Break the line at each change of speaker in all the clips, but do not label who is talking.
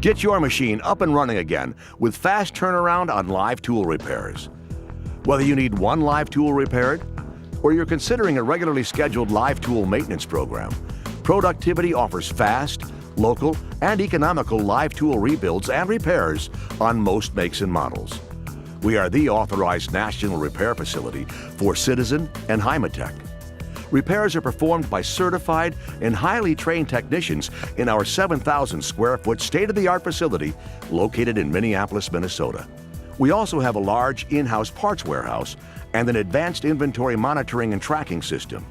Get your machine up and running again with fast turnaround on live tool repairs. Whether you need one live tool repaired or you're considering a regularly scheduled live tool maintenance program, Productivity offers fast, local, and economical live tool rebuilds and repairs on most makes and models. We are the authorized national repair facility for Citizen and Heimatec. Repairs are performed by certified and highly trained technicians in our 7,000 square foot state-of-the-art facility located in Minneapolis, Minnesota. We also have a large in-house parts warehouse and an advanced inventory monitoring and tracking system.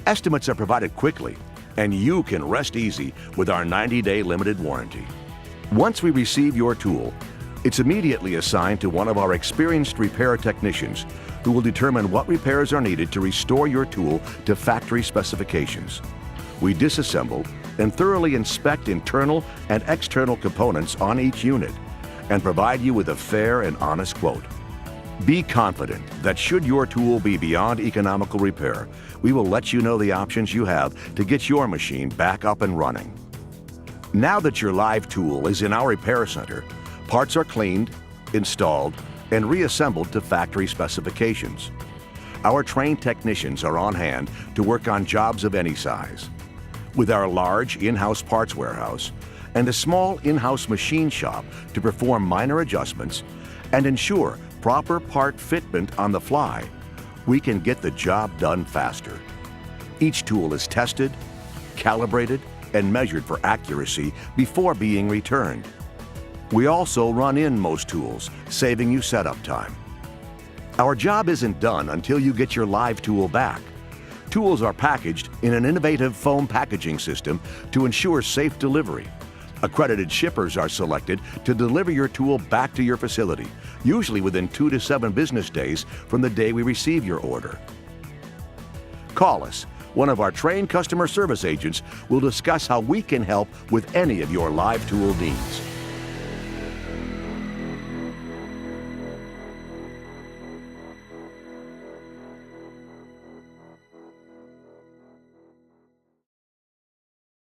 Estimates are provided quickly, and you can rest easy with our 90-day limited warranty. Once we receive your tool, it's immediately assigned to one of our experienced repair technicians who will determine what repairs are needed to restore your tool to factory specifications. We disassemble and thoroughly inspect internal and external components on each unit and provide you with a fair and honest quote. Be confident that should your tool be beyond economical repair, we will let you know the options you have to get your machine back up and running. Now that your live tool is in our repair center, parts are cleaned, installed, and reassembled to factory specifications. Our trained technicians are on hand to work on jobs of any size. With our large in-house parts warehouse and a small in-house machine shop to perform minor adjustments and ensure proper part fitment on the fly, we can get the job done faster. Each tool is tested, calibrated, and measured for accuracy before being returned. We also run in most tools, saving you setup time. Our job isn't done until you get your live tool back. Tools are packaged in an innovative foam packaging system to ensure safe delivery. Accredited shippers are selected to deliver your tool back to your facility, usually within 2 to 7 business days from the day we receive your order. Call us. One of our trained customer service agents will discuss how we can help with any of your live tool needs.